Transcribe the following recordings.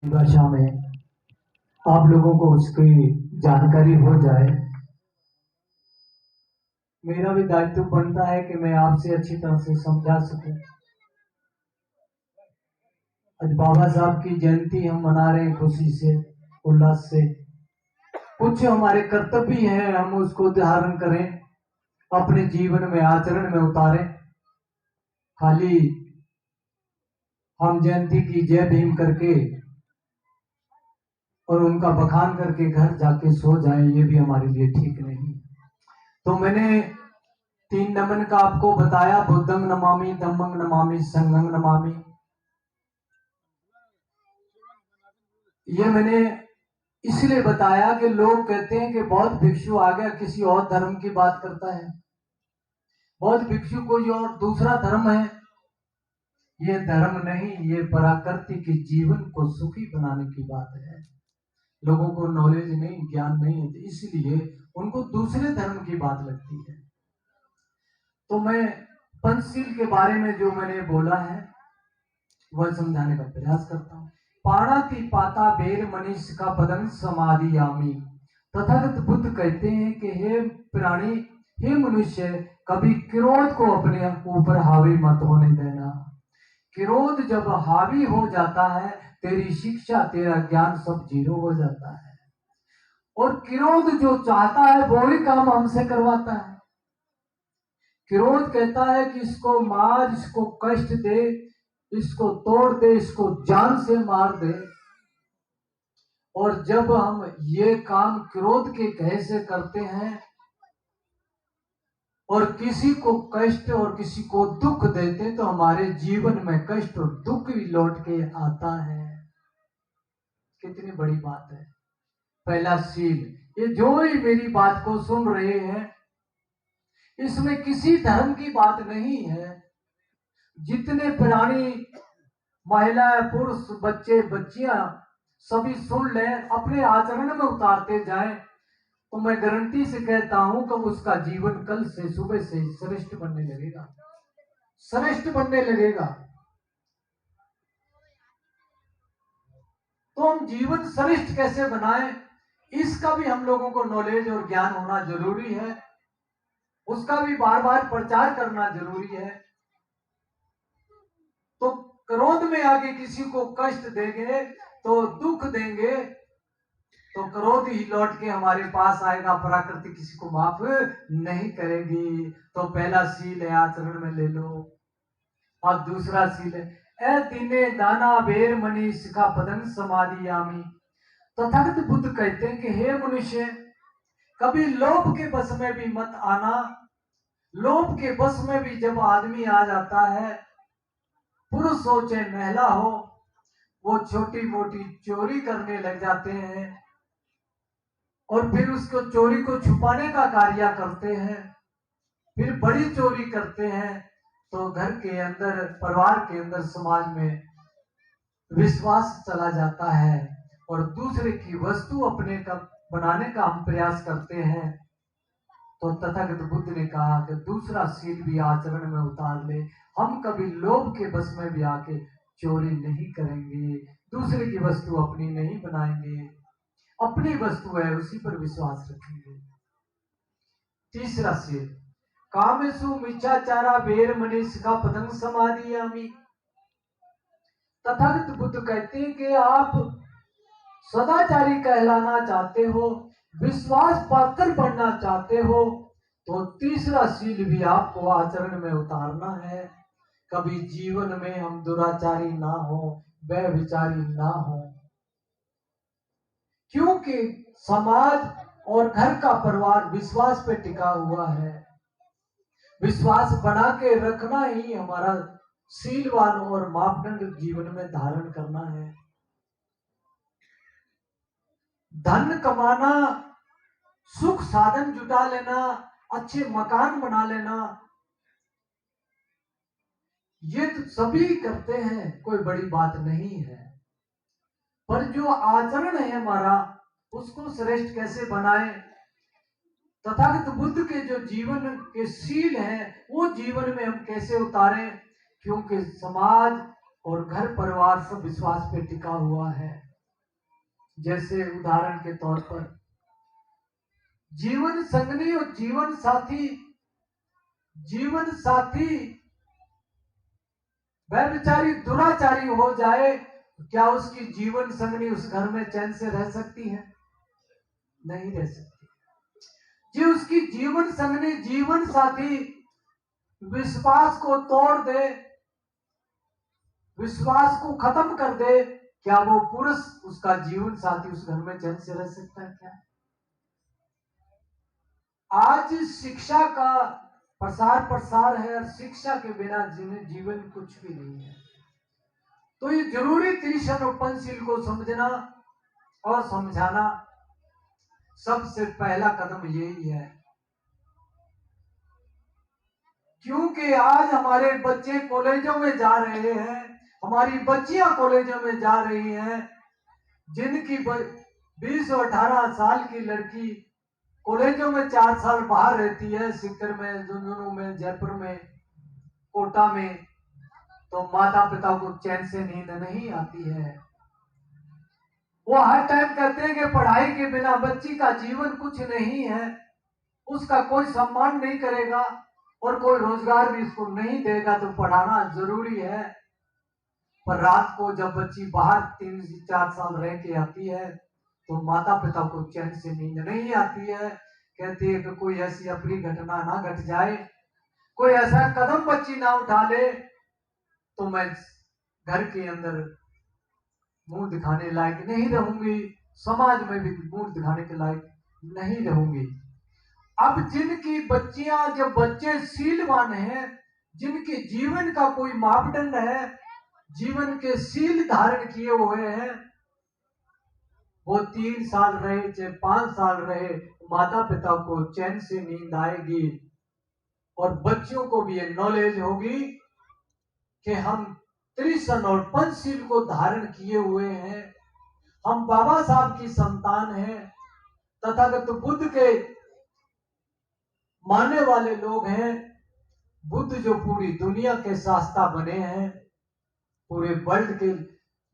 भाषा में आप लोगों को उसकी जानकारी हो जाए। मेरा भी दायित्व बनता है कि मैं आपसे अच्छी तरह से समझा सकूं। आज बाबा साहब की जयंती हम मना रहे हैं खुशी से, उल्लास से। कुछ हमारे कर्तव्य हैं, हम उसको धारण करें, अपने जीवन में आचरण में उतारें। खाली हम जयंती की जय भीम करके और उनका बखान करके घर जाके सो जाएं, ये भी हमारे लिए ठीक नहीं। तो मैंने 3 नमन का आपको बताया, बुद्धंग नमामि, धम्मंग नमामि, संघंग नमामि। ये मैंने इसलिए बताया कि लोग कहते हैं कि बौद्ध भिक्षु आ गया किसी और धर्म की बात करता है, बौद्ध भिक्षु कोई और दूसरा धर्म है। ये धर्म नहीं, ये प्रकृति के जीवन को सुखी बनाने की बात है। लोगों को नॉलेज नहीं, ज्ञान नहीं है, इसलिए उनको दूसरे धर्म की बात लगती है। तो मैं पंचशील के बारे में जो मैंने बोला है वह समझाने का प्रयास करता हूं। पाणाति पाता बेर मनीष का पदन समाधि आमी। तथागत बुद्ध कहते हैं कि हे प्राणी, हे मनुष्य, कभी क्रोध को अपने ऊपर हावी मत होने देना। क्रोध जब हावी हो जाता है, तेरी शिक्षा, तेरा ज्ञान सब जीरो हो जाता है। और क्रोध जो चाहता है वो ही काम हमसे करवाता है। क्रोध कहता है कि इसको मार, इसको कष्ट दे, इसको तोड़ दे, इसको जान से मार दे। और जब हम ये काम क्रोध के कहे से करते हैं और किसी को कष्ट और किसी को दुख देते, तो हमारे जीवन में कष्ट और दुख भी लौट के आता है। कितनी बड़ी बात है। पहला सील, ये जो ही मेरी बात को सुन रहे हैं, इसमें किसी धर्म की बात नहीं है। जितने प्राणी, महिलाएं, पुरुष, बच्चे, बच्चियां सभी सुन ले, अपने आचरण में उतारते जाएं, तो मैं गारंटी से कहता हूं कि उसका जीवन कल से, सुबह से श्रेष्ठ बनने लगेगा, श्रेष्ठ बनने लगेगा। तो हम जीवन श्रेष्ठ कैसे बनाएं, इसका भी हम लोगों को नॉलेज और ज्ञान होना जरूरी है। उसका भी बार बार प्रचार करना जरूरी है। तो क्रोध में आके किसी को कष्ट देंगे, तो दुख देंगे, तो क्रोध ही लौट के हमारे पास आएगा। प्रकृति किसी को माफ नहीं करेगी। तो पहला सील है, आचरण में ले लो। और दूसरा सील है, ए दिने दाना बेर मनी शिखा पदन समाधि आमी। तथागत बुद्ध कहते हैं कि हे मनुष्य, कभी लोभ के बस में भी मत आना। लोभ के बस में भी जब आदमी आ जाता है, पुरुष हो चाहे महिला हो, वो छोटी मोटी चोरी करने लग जाते हैं और फिर उसको चोरी को छुपाने का कार्य करते हैं, फिर बड़ी चोरी करते हैं। तो घर के अंदर, परिवार के अंदर, समाज में विश्वास चला जाता है और दूसरे की वस्तु अपने का बनाने का हम प्रयास करते हैं। तो तथागत बुद्ध ने कहा कि दूसरा सील भी आचरण में उतार ले। हम कभी लोभ के बस में भी आके चोरी नहीं करेंगे, दूसरे की वस्तु अपनी नहीं बनाएंगे, अपनी वस्तु है उसी पर विश्वास रखेंगे। तीसरा सील, कामेशु मिच्छाचारा वेर मनीष का पतंग समाधि आमी। तथागत बुद्ध कहते हैं कि आप सदाचारी कहलाना चाहते हो, विश्वास पात्र बनना चाहते हो, तो तीसरा सील भी आपको आचरण में उतारना है। कभी जीवन में हम दुराचारी ना हो, व्यभिचारी ना हो, क्योंकि समाज और घर का परिवार विश्वास पे टिका हुआ है। विश्वास बना के रखना ही हमारा सीलवान और मापदंड जीवन में धारण करना है। धन कमाना, सुख साधन जुटा लेना, अच्छे मकान बना लेना, ये तो सभी करते हैं, कोई बड़ी बात नहीं है। पर जो आचरण है हमारा, उसको श्रेष्ठ कैसे बनाएं, तथागत बुद्ध के जो जीवन के सील हैं, वो जीवन में हम कैसे उतारें, क्योंकि समाज और घर परिवार सब विश्वास पे टिका हुआ है। जैसे उदाहरण के तौर पर जीवन संगनी और जीवन साथी व्यभिचारी दुराचारी हो जाए, क्या उसकी जीवन संगनी उस घर में चैन से रह सकती है? नहीं रह सकती। जी उसकी जीवन संगनी जीवन साथी विश्वास को तोड़ दे, विश्वास को खत्म कर दे, क्या वो पुरुष उसका जीवन साथी उस घर में चैन से रह सकता है क्या? आज शिक्षा का प्रसार है और शिक्षा के बिना जीवन कुछ भी नहीं है। तो ये जरूरी त्रिशन और पंचशील को समझना और समझाना सबसे पहला कदम यही है। क्योंकि आज हमारे बच्चे कॉलेजों में जा रहे हैं, हमारी बच्चियां कॉलेजों में जा रही हैं, जिनकी 20 और 18 साल की लड़की कॉलेजों में 4 साल बाहर रहती है, सीकर में, झुंझुनू में, जयपुर में, कोटा में, तो माता पिता को चैन से नींद नहीं आती है। वो हर टाइम कहते हैं कि पढ़ाई के बिना बच्ची का जीवन कुछ नहीं है, उसका कोई सम्मान नहीं करेगा और कोई रोजगार भी इसको नहीं देगा, तो पढ़ाना जरूरी है। पर रात को जब बच्ची बाहर 3 से 4 साल रह के आती है तो माता पिता को चैन से नींद नहीं आती है। कहती है कि कोई ऐसी अप्रिय घटना ना घट जाए, कोई ऐसा कदम बच्ची ना उठा ले तो मैं घर के अंदर मुंह दिखाने लायक नहीं रहूंगी, समाज में भी मुंह दिखाने के लायक नहीं रहूंगी। अब जिनकी बच्चियां, जब बच्चे शीलवान हैं, जिनके जीवन का कोई मापदंड है, जीवन के शील धारण किए हुए हैं, वो 3 साल रहे चाहे 5 साल रहे, माता पिता को चैन से नींद आएगी और बच्चों को भी ये नॉलेज होगी कि हम त्रिशन और पंचशील को धारण किए हुए हैं, हम बाबा साहब की संतान हैं, तथागत बुद्ध के मानने वाले लोग हैं। बुद्ध जो पूरी दुनिया के शास्त्रा बने हैं, पूरे वर्ल्ड के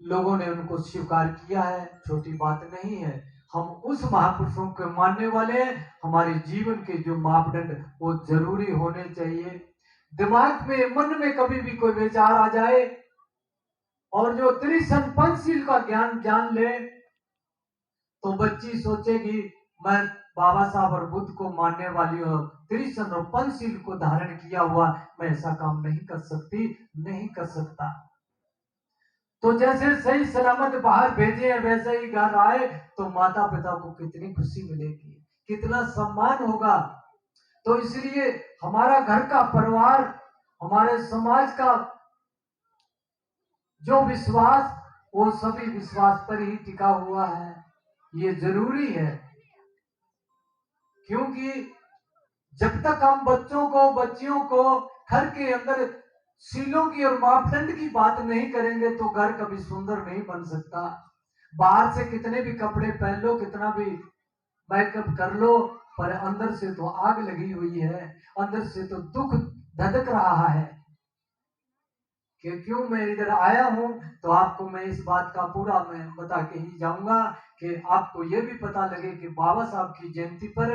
लोगों ने उनको स्वीकार किया है, छोटी बात नहीं है। हम उस महापुरुषों के मानने वाले हैं। हमारे जीवन के जो मापदंड वो जरूरी होने चाहिए। दिमाग में, मन में कभी भी कोई विचार आ जाए और जो त्रिशन पंचशील का ज्ञान जान ले तो बच्ची सोचेगी मैं बाबा साहब और बुद्ध को मानने वाली हूँ, त्रिशन और पंचशील को धारण किया हुआ मैं ऐसा काम नहीं कर सकती, नहीं कर सकता। तो जैसे सही सलामत बाहर भेजे हैं वैसे ही घर आए तो माता पिता को कितनी खुशी मिलेगी, कितना सम्मान होगा। तो इसलिए हमारा घर का परिवार, हमारे समाज का जो विश्वास, वो सभी विश्वास पर ही टिका हुआ है। ये जरूरी है, क्योंकि जब तक हम बच्चों को, बच्चियों को घर के अंदर शीलों की और मापदंड की बात नहीं करेंगे तो घर कभी सुंदर नहीं बन सकता। बाहर से कितने भी कपड़े पहन लो, कितना भी मेकअप कर लो, पर अंदर से तो आग लगी हुई है, अंदर से तो दुख धधक रहा है। कि क्यों मैं इधर आया हूं, तो आपको मैं इस बात का पूरा मैं बता के ही जाऊंगा कि आपको यह भी पता लगे कि बाबा साहब की जयंती पर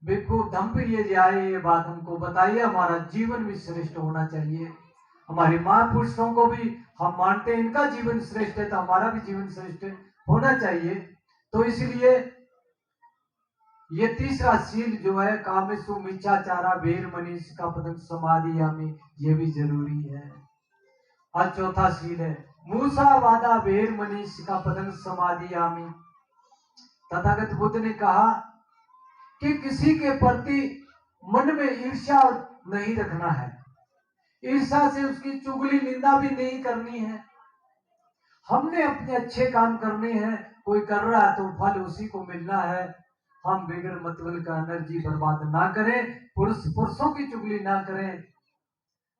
बेखूब धमप्रिय जी आए, ये बात हमको बताइए। हमारा जीवन भी श्रेष्ठ होना चाहिए। हमारे महापुरुषों को भी हम मानते हैं, इनका जीवन श्रेष्ठ है तो हमारा भी जीवन श्रेष्ठ होना चाहिए। तो इसलिए ये तीसरा शील जो है, कामेशु मिच्छाचारा वेर मनीष का पतंग समाधि यामी, ये भी जरूरी है। और चौथा शील है मूसा वादा वेर मनीष का पतंग समाधि यामी। तथागत बुद्ध ने कहा कि किसी के प्रति मन में ईर्ष्या नहीं रखना है, ईर्ष्या से उसकी चुगली निंदा भी नहीं करनी है। हमने अपने अच्छे काम करने हैं, कोई कर रहा है तो फल उसी को मिलना है। हम बगैर मतलब का एनर्जी बर्बाद ना करें, पुरुषों की चुगली ना करें,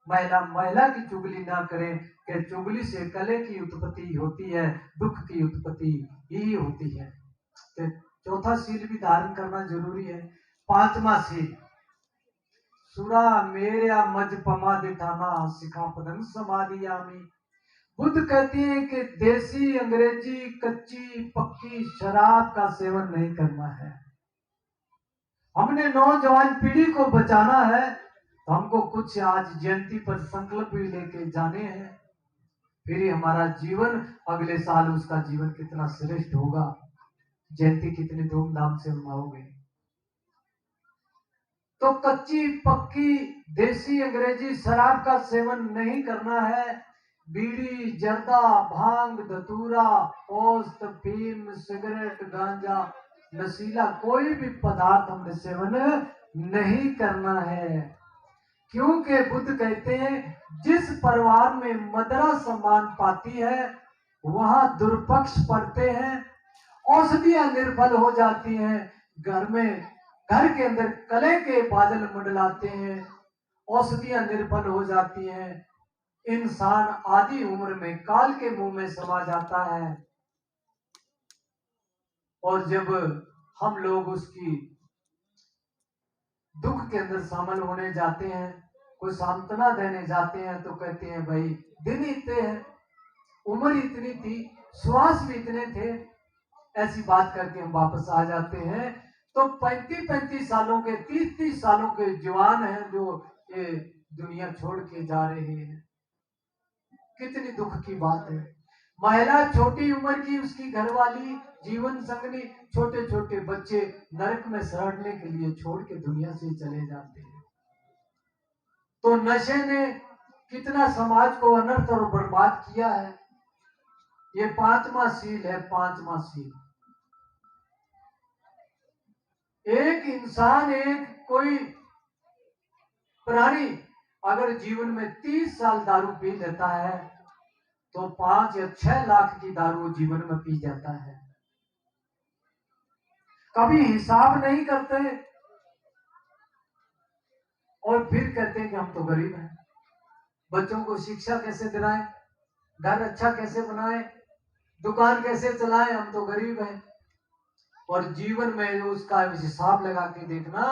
महिला की चुगली ना करें, कि चुगली से कलह की उत्पत्ति होती है, दुख की उत्पत्ति ही होती है। तो चौथा शील भी धारण करना जरूरी है। पांचवा शील सुरा मेरा मज पमा दिठाना सिखा पदंग समाधि यामी। बुद्ध कहती हैं कि देसी, अंग्रेजी, कच्ची पक्की शराब का सेवन नहीं करना है। हमने नौजवान पीढ़ी को बचाना है, तो हमको कुछ आज जयंती पर संकल्प भी लेके जाने हैं। फिर ही हमारा जीवन अगले साल उसका जीवन कितना श्रेष्ठ होगा, जयंती कितनी धूमधाम से मनाओगे। तो कच्ची पक्की देसी अंग्रेजी शराब का सेवन नहीं करना है। बीड़ी, जर्दा, भांग, धतूरा, पोस्त, फीम, सिगरेट, गांजा, नशीला कोई भी पदार्थ हमने सेवन नहीं करना है। क्योंकि बुद्ध कहते हैं जिस परिवार में मदिरा सम्मान पाती है वहां दुर्पक्ष पड़ते हैं, औषधियां निर्बल हो जाती हैं, घर के अंदर कले के बादल मंडलाते हैं, औषधियां निर्बल हो जाती हैं, इंसान आधी उम्र में काल के मुंह में समा जाता है। और जब हम लोग उसकी दुख के अंदर शामिल होने जाते हैं, कोई सांत्वना देने जाते हैं, तो कहते हैं भाई दिन इतने हैं, उम्र इतनी थी, श्वास भी इतने थे, ऐसी बात करके हम वापस आ जाते हैं। तो 35-35 सालों के, 30-30 सालों के जवान हैं जो ये दुनिया छोड़ के जा रहे हैं। कितनी दुख की बात है। महिला छोटी उम्र की, उसकी घरवाली, जीवन संगनी, छोटे छोटे बच्चे नरक में सड़ने के लिए छोड़ के दुनिया से चले जाते हैं। तो नशे ने कितना समाज को अनर्थ और बर्बाद किया है। ये 5वां सील है, 5वां सील। एक इंसान, एक कोई प्राणी अगर जीवन में 30 साल दारू पी लेता है तो 5 या 6 लाख की दारू जीवन में पी जाता है। कभी हिसाब नहीं करते और फिर कहते हैं कि हम तो गरीब हैं, बच्चों को शिक्षा कैसे दिलाएं, घर अच्छा कैसे बनाएं, दुकान कैसे चलाएं, हम तो गरीब हैं। और जीवन में उसका हिसाब लगा के देखना,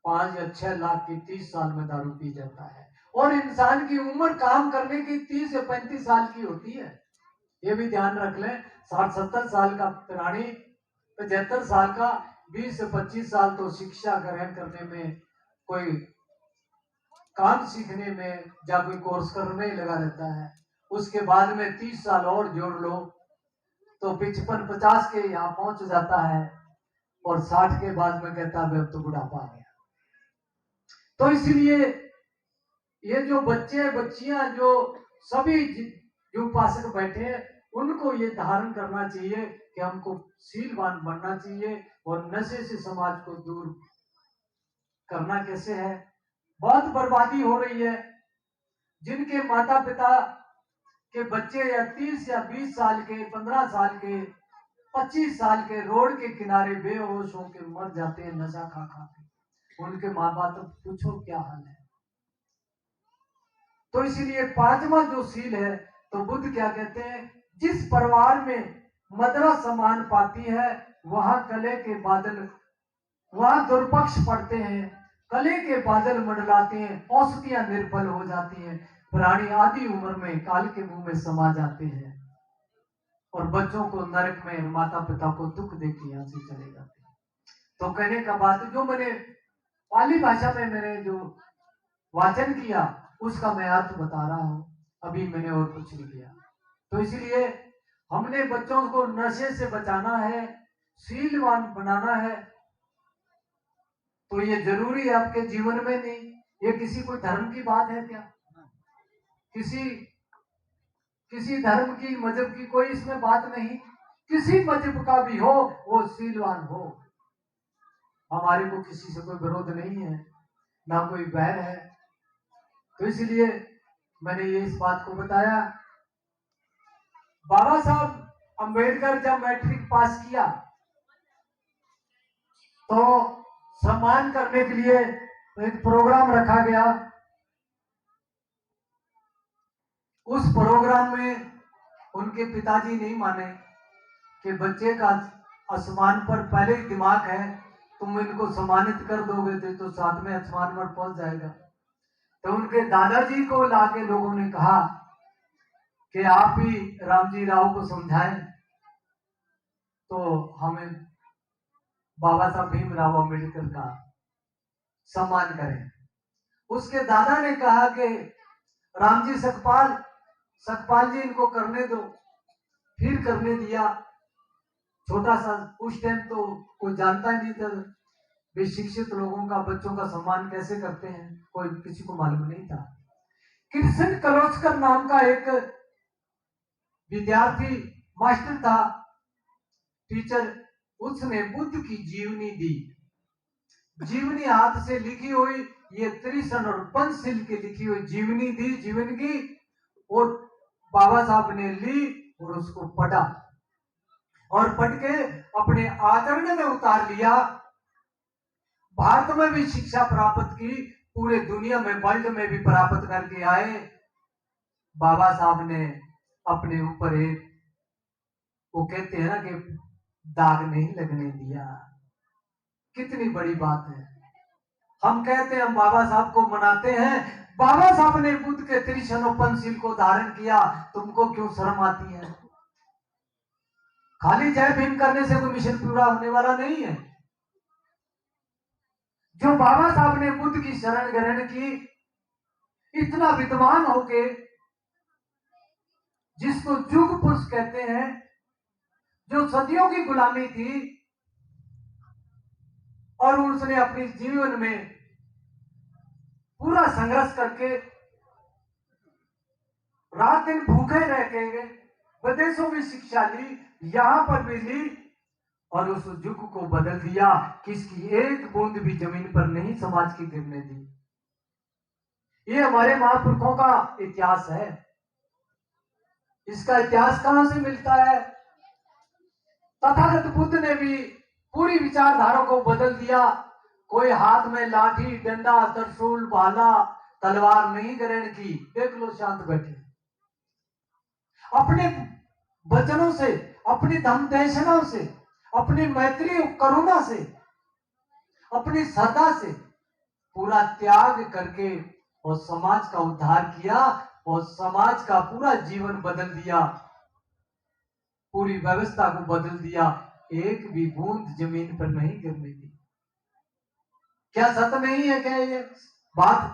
5 या 6 लाख की 30 साल में दारू पी जाता है। और इंसान की उम्र काम करने की 30 या 35 साल की होती है, ये भी ध्यान रख लें। 60-70 साल का प्राणी, 75 साल का, 20 से 25 साल तो शिक्षा ग्रहण करने में, कोई काम सीखने में या कोई कोर्स करने लगा रहता है। उसके बाद में 30 साल और जोड़ लो तो 55-50 के यहाँ पहुंच जाता है। और 60 के बाद में कहता है अब तो बुढ़ापा आ गया। तो इसलिए ये जो बच्चे बच्चियां जो सभी जो उपासक बैठे हैं, उनको ये धारण करना चाहिए कि हमको शीलवान बनना चाहिए। और नशे से समाज को दूर करना कैसे है। बहुत बर्बादी हो रही है। जिनके माता पिता के बच्चे या 30 या 20 साल के, 15 साल के, 25 साल के रोड के किनारे बेहोश होकर मर जाते हैं नशा खा खा के, उनके माँ बाप तो पूछो क्या हाल है। तो इसीलिए 5वां जो सील है, तो बुद्ध क्या कहते हैं, जिस परिवार में मदिरा सम्मान पाती है वहां कले के बादल, वहां दुर्पक्ष पड़ते हैं, कले के बादल मंडलाते हैं, औषधियां निर्बल हो जाती हैं, प्राणी आधी उम्र में काल के मुंह में समा जाते हैं, और बच्चों को नरक में, माता पिता को दुख देके यहां से चले जाते हैं। तो कहने का बात, जो मैंने पाली भाषा में मैंने जो वाचन किया उसका मैं अर्थ बता रहा हूं, अभी मैंने और कुछ नहीं किया। तो इसलिए हमने बच्चों को नशे से बचाना है, शीलवान बनाना है। तो ये जरूरी है आपके जीवन में, नहीं ये किसी कोई धर्म की बात है क्या, किसी धर्म की, मजहब की कोई इसमें बात नहीं। किसी मजहब का भी हो वो शीलवान हो, हमारे को किसी से कोई विरोध नहीं है, ना कोई बैर है। तो इसलिए मैंने ये इस बात को बताया। बाबा साहब अंबेडकर जब मैट्रिक पास किया तो सम्मान करने के लिए एक प्रोग्राम रखा गया। उस प्रोग्राम में उनके पिताजी नहीं माने कि बच्चे का आसमान पर पहले ही दिमाग है, तुम इनको सम्मानित कर दोगे तो 7वें आसमान पर पहुंच जाएगा। तो उनके दादाजी को लाके लोगों ने कहा कि आप ही रामजी राव को समझाएं तो हमें बाबा साहब भीमराव अम्बेडकर का सम्मान करें। उसके दादा ने कहा कि रामजी सतपाल जी इनको करने दो। फिर करने दिया। छोटा सा उस टाइम तो कोई जानता नहीं था वे शिक्षित लोगों का, बच्चों का सम्मान कैसे करते हैं, कोई किसी को मालूम नहीं था। कृष्ण कलोस्कर नाम का एक विद्यार्थी मास्टर था, टीचर, उसने बुद्ध की जीवनी दी। जीवनी हाथ से लिखी हुई, ये त्रिशन और पंचशील की लिखी हुई जीवनी दी, जीवन की, और बाबा साहब ने ली और उसको पढ़ा और पढ़ के अपने आचरण में उतार लिया। भारत में भी शिक्षा प्राप्त की, पूरे दुनिया में, वर्ल्ड में भी प्राप्त करके आए। बाबा साहब ने अपने ऊपर एक, वो कहते हैं ना कि दाग नहीं लगने दिया। कितनी बड़ी बात है। हम कहते हैं हम बाबा साहब को मनाते हैं, बाबा साहब ने बुद्ध के त्रिशनों पंचशील को धारण किया, तुमको क्यों शर्म आती है? खाली जय भीम करने से कोई मिशन पूरा होने वाला नहीं है। जो बाबा साहब ने बुद्ध की शरण ग्रहण की, इतना विद्वान होके, जिसको युग पुरुष कहते हैं, जो सदियों की गुलामी थी, और उसने अपने जीवन में पूरा संघर्ष करके रात दिन भूखे रह के विदेशों में शिक्षा ली, यहां पर भी ली, और उस युग को बदल दिया। किसकी एक बूंद भी जमीन पर नहीं समाज की गिरने दी। ये हमारे महापुरुषों का इतिहास है। इसका इतिहास कहां से मिलता है? तथागत बुद्ध ने भी पूरी विचारधारा को बदल दिया। कोई हाथ में लाठी, डंडा, त्रिशूल, भाला, तलवार नहीं ग्रहण की। देख लो, शांत बैठे, अपने वचनों से, अपनी धमदेशनों से, अपनी मैत्री करुणा से, अपनी श्रद्धा से पूरा त्याग करके और समाज का उद्धार किया, और समाज का पूरा जीवन बदल दिया, पूरी व्यवस्था को बदल दिया। एक भी बूंद जमीन पर नहीं गिरने दी। क्या सत्य नहीं है क्या ये बात?